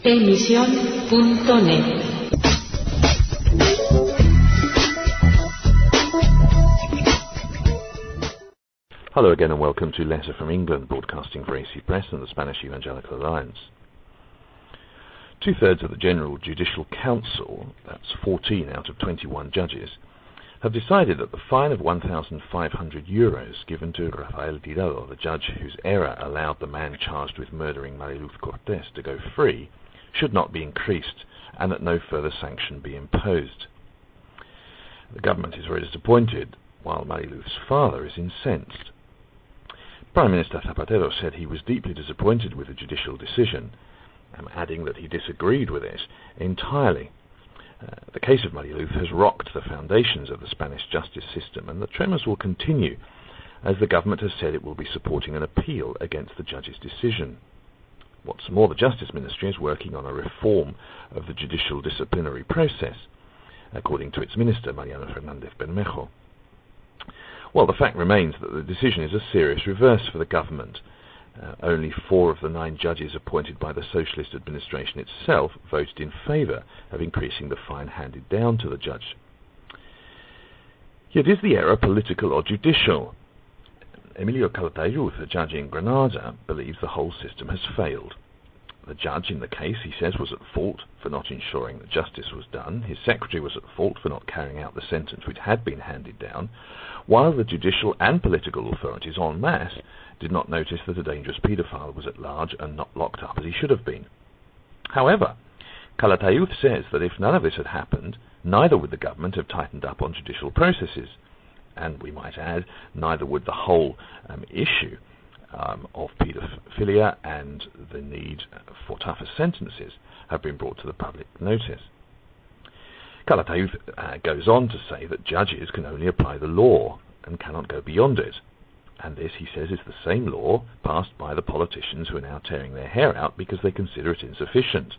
Emisión.net. Hello again and welcome to Letter from England, broadcasting for AC Press and the Spanish Evangelical Alliance. 2/3 of the General Judicial Council, that's 14 out of 21 judges, have decided that the fine of €1,500 given to Rafael Tirado, the judge whose error allowed the man charged with murdering Mari Luz Cortés to go free, should not be increased and that no further sanction be imposed. The government is very disappointed, while Mari Luz's father is incensed. Prime Minister Zapatero said he was deeply disappointed with the judicial decision, adding that he disagreed with it entirely. The case of Mari Luz has rocked the foundations of the Spanish justice system, and the tremors will continue, as the government has said it will be supporting an appeal against the judge's decision. What's more, the Justice Ministry is working on a reform of the judicial disciplinary process, according to its minister, Mariano Fernández Bermejo. Well, the fact remains that the decision is a serious reverse for the government. Only 4 of the 9 judges appointed by the socialist administration itself voted in favour of increasing the fine handed down to the judge. Yet is the error political or judicial? Emilio Calatayud, a judge in Granada, believes the whole system has failed. The judge in the case, he says, was at fault for not ensuring that justice was done. His secretary was at fault for not carrying out the sentence which had been handed down, while the judicial and political authorities en masse did not notice that a dangerous paedophile was at large and not locked up as he should have been. However, Calatayud says that if none of this had happened, neither would the government have tightened up on judicial processes, and we might add, neither would the whole issue of paedophilia and the need for tougher sentences have been brought to the public notice. Calatayud goes on to say that judges can only apply the law and cannot go beyond it. And this, he says, is the same law passed by the politicians who are now tearing their hair out because they consider it insufficient.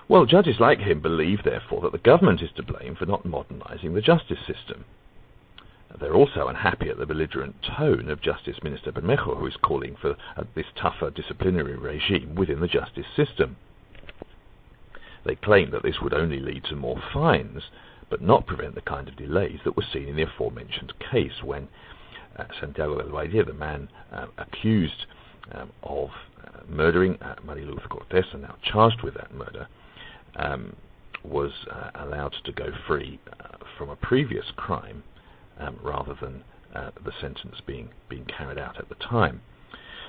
Well, judges like him believe, therefore, that the government is to blame for not modernising the justice system. They're also unhappy at the belligerent tone of Justice Minister Bermejo, who is calling for this tougher disciplinary regime within the justice system. They claim that this would only lead to more fines, but not prevent the kind of delays that were seen in the aforementioned case when Santiago del Valle, the man accused of murdering Mari Luz Cortés and now charged with that murder, was allowed to go free from a previous crime rather than the sentence being carried out at the time.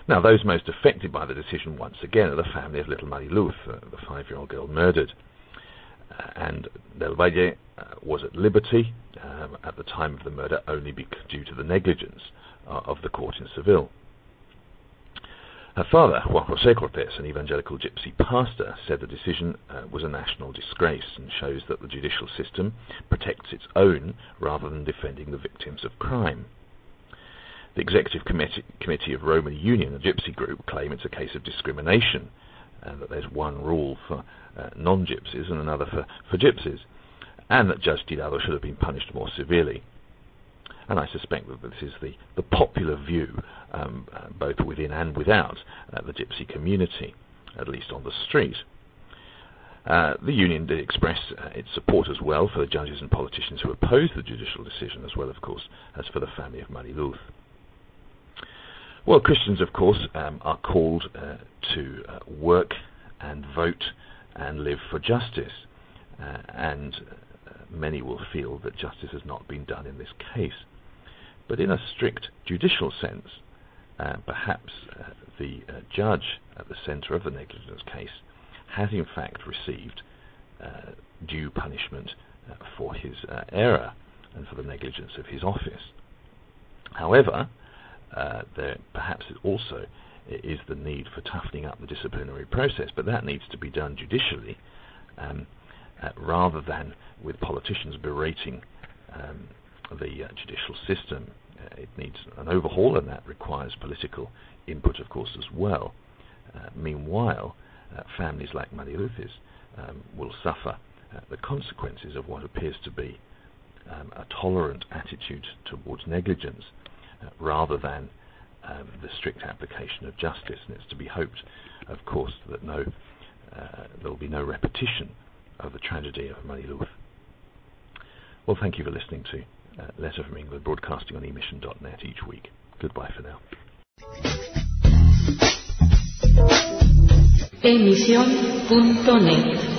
Now, those most affected by the decision, once again, are the family of little Mari Luz, the 5-year-old girl murdered. And Del Valle was at liberty at the time of the murder only due to the negligence of the court in Seville. Her father, Juan José Cortés, an evangelical gypsy pastor, said the decision was a national disgrace and shows that the judicial system protects its own rather than defending the victims of crime. The Executive Committee of Roman Union, a gypsy group, claim it's a case of discrimination and that there's one rule for non-gypsies and another for gypsies, and that Judge Tirado should have been punished more severely. And I suspect that this is the popular view, both within and without the gypsy community, at least on the street. The union did express its support as well for the judges and politicians who opposed the judicial decision, as well, of course, as for the family of Mari Luz. Well, Christians, of course, are called to work and vote and live for justice, and many will feel that justice has not been done in this case. But in a strict judicial sense, perhaps the judge at the centre of the negligence case has in fact received due punishment for his error and for the negligence of his office. However, there perhaps also is the need for toughening up the disciplinary process, but that needs to be done judicially rather than with politicians berating the judicial system. It needs an overhaul, and that requires political input, of course, as well. Meanwhile, families like Mari Luz's will suffer the consequences of what appears to be a tolerant attitude towards negligence, rather than the strict application of justice, and it's to be hoped, of course, that there will be no repetition of the tragedy of Mariluz. Well, thank you for listening to Letter from England, broadcasting on emission.net each week. Goodbye for now. Emisión.net